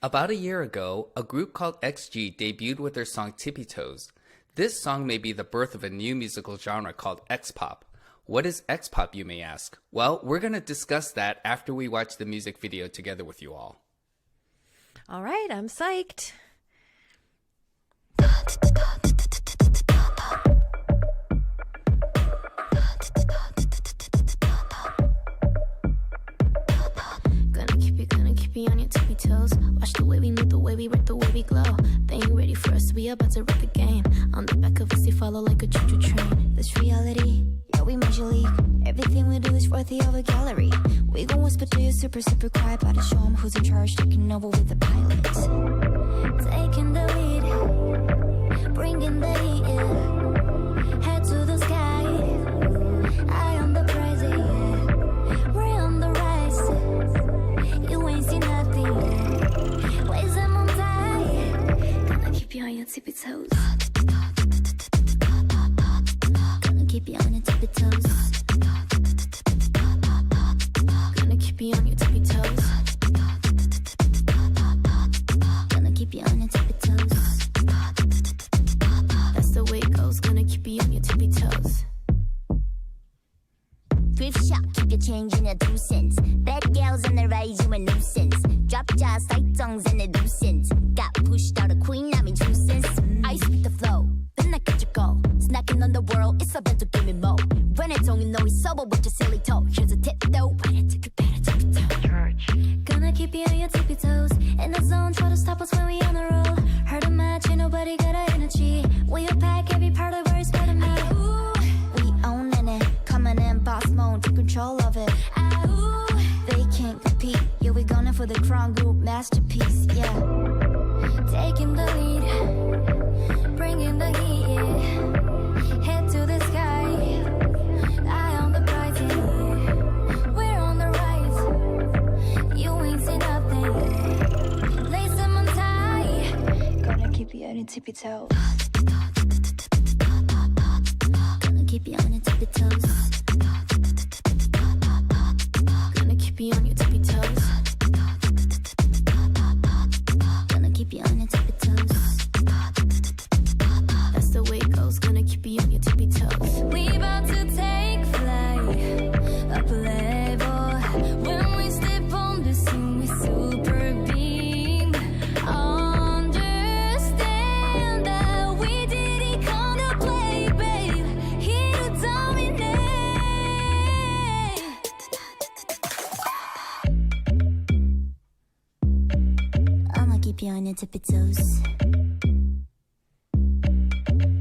About a year ago, a group called XG debuted with their song Tippy. This song may be the birth of a new musical genre called X-pop. What is X-pop, you may ask? Well, we're going to discuss that after we watch the music video together with you all. All right, I'm psyched. Gonna keep you on your tippy toes. Watch the way we move, the way we work, the way we glow. They ain't ready for us, we about to wreck the game. On the back of us, they follow like a choo-choo train. This reality, yeah, we major league. Everything we do is worthy of a gallery. We gon' whisper to you super, super quiet, about to show 'em who's in charge, taking over with the pilots. Taking the lead, bringing the heat, yeah. Head to the sky, eye on the prize, yeah. We're on the rise, you ain't seen nothing, yeah. Ways I'm on die, gonna keep you on your tippy toes. Gonna keep you on your tippy toes. Gonna keep you on your tippy toes. Gonna keep you on your tippy toes. That's the way it goes. Gonna keep you on your tippy toes. Thrift shop, keep your change in a 2 cents. Bad girls on the rise, you a nuisance. Drop jars, tight tongues, and a nuisance. Got pushed out a queen, I'm in 2 cents. I speak the flow, then I catch your go. Snacking on the world, it's about to give me more. When it's on, you know it's sober with your silly toe. Here's a tip though, better take it, better take it down. Gonna keep you on your tippy toes. In the zone, try to stop us when we on the roll. Heard a match, ain't nobody got our energy. We pack every part of where it's better me. We owning it, coming in boss mode, take control of it. They can't compete, yeah, we going for the crown group masterpiece, yeah. Taking the lead, bringing the heat, yeah. Head to the sky, eye on the prize, yeah. We're on the rise, you ain't seen nothing, yeah. Lace them on tie, gonna keep you on your tippy toes. Gonna keep you on your tippy toes. Gonna keep you on your tippy toes. Gonna keep you on your tippy toes. That's the way it goes. Gonna keep you on your tippy toes. We about to take flight, up a level. When we step on the scene, we super beam. Understand that we didn't come to play, babe. Here to dominate. I'ma keep you on your tippy toes.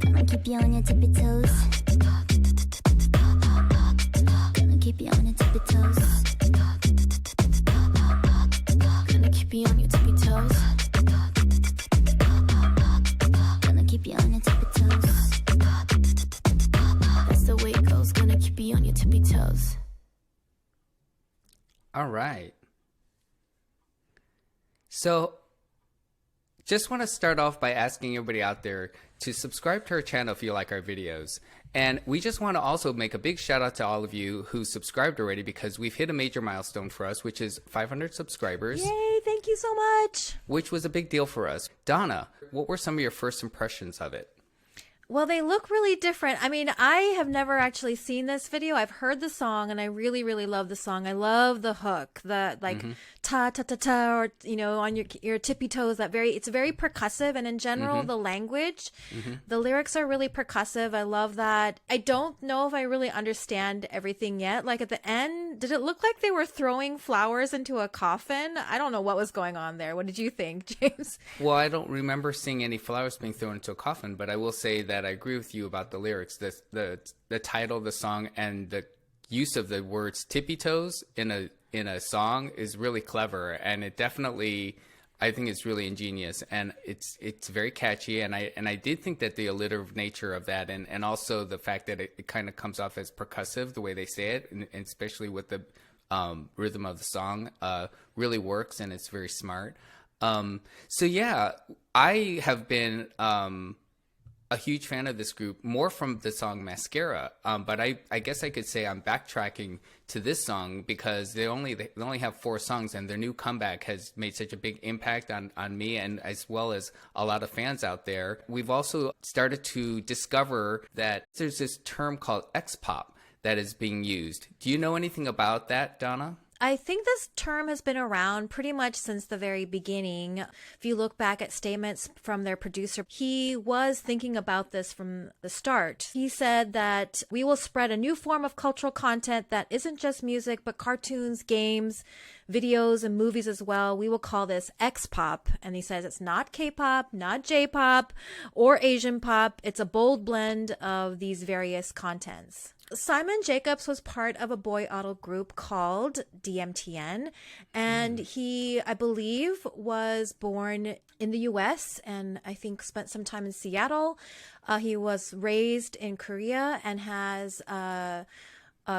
Gonna keep you on your tippy toes. Gonna keep you on your tippy toes. Gonna keep you on your tippy toes. Gonna keep you on your tippy toes. That's the way it goes. Gonna keep you on your tippy toes. All right. So, just want to start off by asking everybody out there to subscribe to our channel if you like our videos. And we just want to also make a big shout out to all of you who subscribed already, because we've hit a major milestone for us, which is 500 subscribers. Yay, thank you so much. Which was a big deal for us. Donna, what were some of your first impressions of it? Well, they look really different. I mean, I have never actually seen this video. I've heard the song and I really, really love the song. I love the hook, the like ta ta ta ta, or you know, on your tippy toes. It's very percussive, and in general, the language, the lyrics are really percussive. I love that. I don't know if I really understand everything yet. Like at the end, did it look like they were throwing flowers into a coffin? I don't know what was going on there. What did you think, James? Well, I don't remember seeing any flowers being thrown into a coffin, but I will say that I agree with you about the lyrics. The title of the song and the use of the words tippy toes in a song is really clever, and it definitely, I think it's really ingenious, and it's very catchy, and I did think that the alliterative nature of that, and also the fact that it kind of comes off as percussive the way they say it, and especially with the rhythm of the song, really works, and it's very smart. So yeah, I have been a huge fan of this group, more from the song Mascara. But I guess I could say I'm backtracking to this song because they only have 4 songs, and their new comeback has made such a big impact on me and as well as a lot of fans out there. We've also started to discover that there's this term called X-pop that is being used. Do you know anything about that, Donna? I think this term has been around pretty much since the very beginning. If you look back at statements from their producer, he was thinking about this from the start. He said that we will spread a new form of cultural content that isn't just music, but cartoons, games, videos, and movies as well. We will call this X-pop. And he says it's not K-pop, not J-pop, or Asian pop. It's a bold blend of these various contents. Simon Jacobs was part of a boy idol group called DMTN, and he, I believe, was born in the US and I think spent some time in Seattle. He was raised in Korea and has a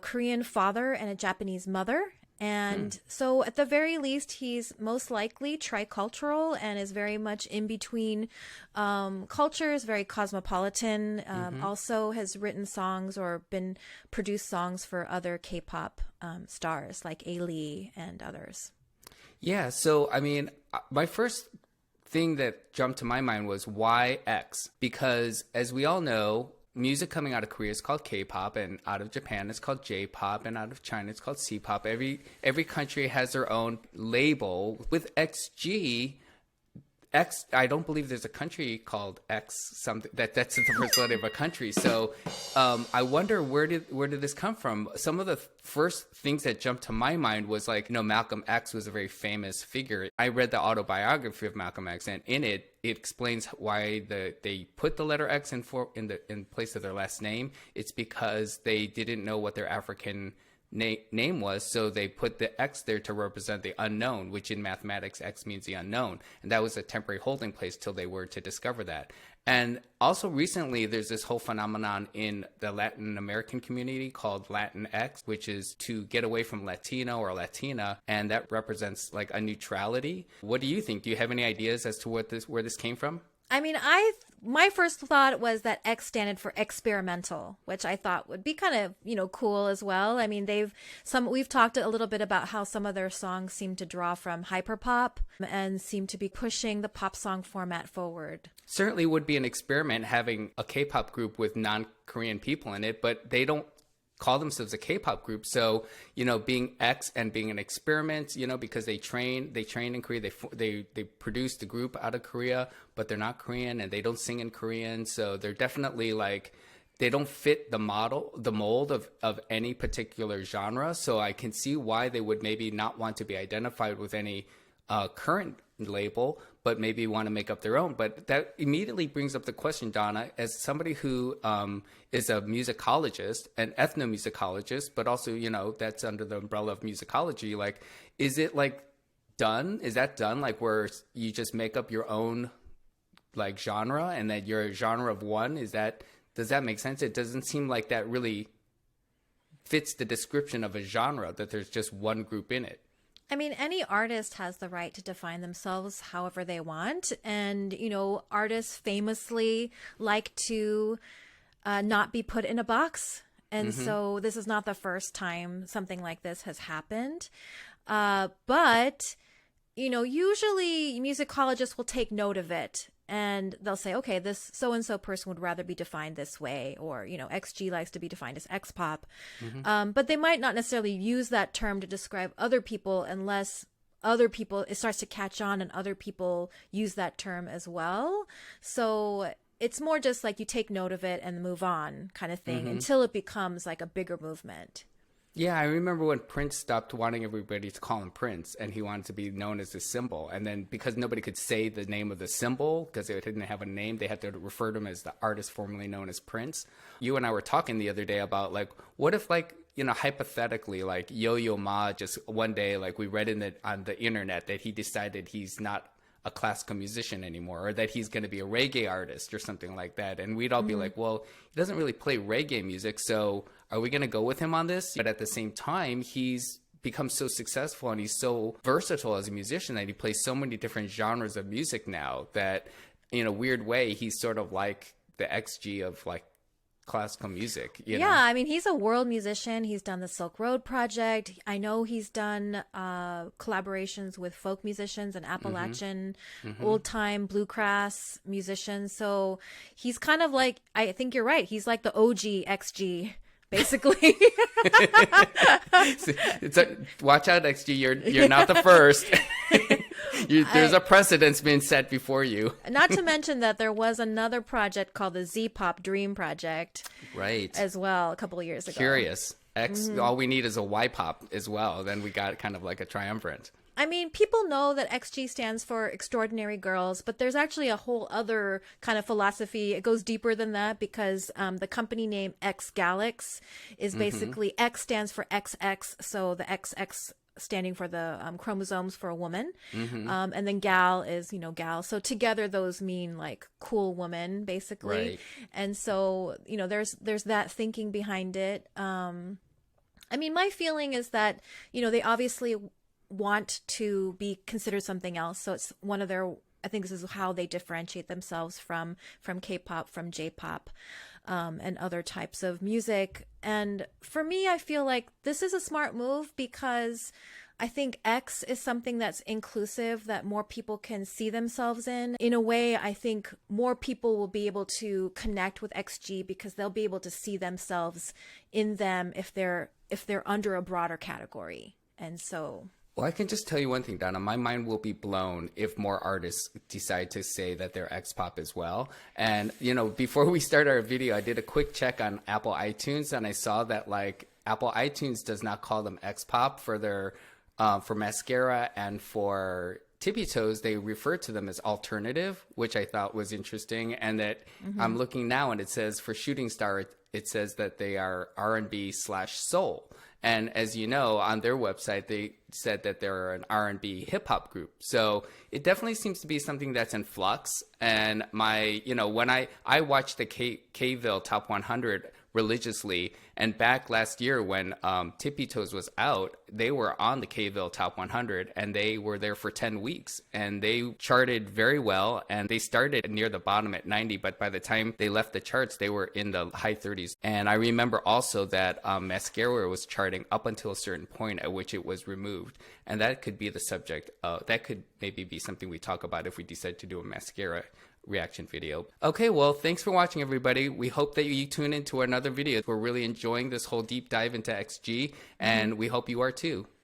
Korean father and a Japanese mother. And so at the very least, he's most likely tricultural and is very much in between cultures, very cosmopolitan, also has written songs or been produced songs for other K-pop stars like A-Lee and others. Yeah, so I mean, my first thing that jumped to my mind was why X? Because as we all know, music coming out of Korea is called K-pop, and out of Japan it's called J-pop, and out of China it's called C-pop. Every country has their own label. With XG, X, I don't believe there's a country called X something that's the first letter of a country. So I wonder where did this come from? Some of the first things that jumped to my mind was like, Malcolm X was a very famous figure. I read the autobiography of Malcolm X, and in it explains why they put the letter X in place of their last name. It's because they didn't know what their African name was, so they put the X there to represent the unknown, which in mathematics X means the unknown, and that was a temporary holding place till they were to discover that. And also recently there's this whole phenomenon in the Latin American community called Latin X, which is to get away from Latino or Latina, and that represents like a neutrality. What do you think? Do you have any ideas as to where this came from? I mean, my first thought was that X standard for experimental, which I thought would be kind of, cool as well. I mean, we've talked a little bit about how some of their songs seem to draw from hyperpop and seem to be pushing the pop song format forward. Certainly would be an experiment having a K-pop group with non-Korean people in it, but they don't call themselves a K-pop group. So, being X and being an experiment, because they train in Korea, they produce the group out of Korea, but they're not Korean and they don't sing in Korean. So they're definitely they don't fit the mold of any particular genre. So I can see why they would maybe not want to be identified with any current label, but maybe want to make up their own. But that immediately brings up the question, Donna, as somebody who is a musicologist, an ethnomusicologist, but also, that's under the umbrella of musicology, is it done? Is that done? Where you just make up your own genre and that you're a genre of one? Does that make sense? It doesn't seem like that really fits the description of a genre, that there's just one group in it. I mean, any artist has the right to define themselves however they want. And, artists famously like to not be put in a box. And so this is not the first time something like this has happened. But, usually musicologists will take note of it. And they'll say, okay, this so-and-so person would rather be defined this way, or, XG likes to be defined as X-pop. But they might not necessarily use that term to describe other people unless it starts to catch on and other people use that term as well. So it's more just you take note of it and move on kind of thing until it becomes a bigger movement. Yeah, I remember when Prince stopped wanting everybody to call him Prince, and he wanted to be known as the symbol. And then because nobody could say the name of the symbol because it didn't have a name, they had to refer to him as the artist formerly known as Prince. You and I were talking the other day about what if hypothetically Yo-Yo Ma just one day we read on the internet that he decided he's not a classical musician anymore, or that he's going to be a reggae artist or something like that. And we'd all be well, he doesn't really play reggae music, so are we going to go with him on this? But at the same time, he's become so successful and he's so versatile as a musician that he plays so many different genres of music now that in a weird way, he's sort of the XG of like classical music. You Yeah, know? I mean, he's a world musician. He's done the Silk Road Project. I know he's done collaborations with folk musicians and Appalachian old time bluegrass musicians. So he's kind of like, I think you're right. He's like the OG XG. Basically, Watch out, XG. You're not the first. There's a precedence being set before you. Not to mention that there was another project called the Z-Pop Dream Project, Right. as well, a couple of years ago. Curious. All we need is a Y-pop as well. Then we got kind of like a triumvirate. I mean, people know that XG stands for Extraordinary Girls, but there's actually a whole other kind of philosophy. It goes deeper than that because the company name X Galax is basically X stands for XX, so the XX standing for the chromosomes for a woman, and then gal is gal. So together those mean like cool woman, basically. Right. And so there's that thinking behind it. I mean, my feeling is that they obviously want to be considered something else. So it's one of their, I think this is how they differentiate themselves from K-pop, from J-pop, and other types of music. And for me, I feel like this is a smart move because I think X is something that's inclusive, that more people can see themselves in. In a way, I think more people will be able to connect with XG because they'll be able to see themselves in them if they're under a broader category. And so... Well, I can just tell you one thing, Donna. My mind will be blown if more artists decide to say that they're X-pop as well. And, before we start our video, I did a quick check on Apple iTunes, and I saw that, like, Apple iTunes does not call them X-pop for their, for Mascara and for Tippy Toes. They refer to them as alternative, which I thought was interesting. And that I'm looking now, and it says for Shooting Star, it says that they are R&B/soul. And as you know, on their website, they said that they're an R&B hip hop group. So it definitely seems to be something that's in flux. And when I watched the Kville Top 100 religiously, and back last year when Tippy Toes was out, they were on the Kville Top 100, and they were there for 10 weeks, and they charted very well, and they started near the bottom at 90, but by the time they left the charts, they were in the high 30s. And I remember also that Mascara was charting up until a certain point at which it was removed, and that could be the subject. That could maybe be something we talk about if we decide to do a Mascara reaction video. Okay, well, thanks for watching, everybody. We hope that you tune into another video. We're really enjoying this whole deep dive into XG, and we hope you are too.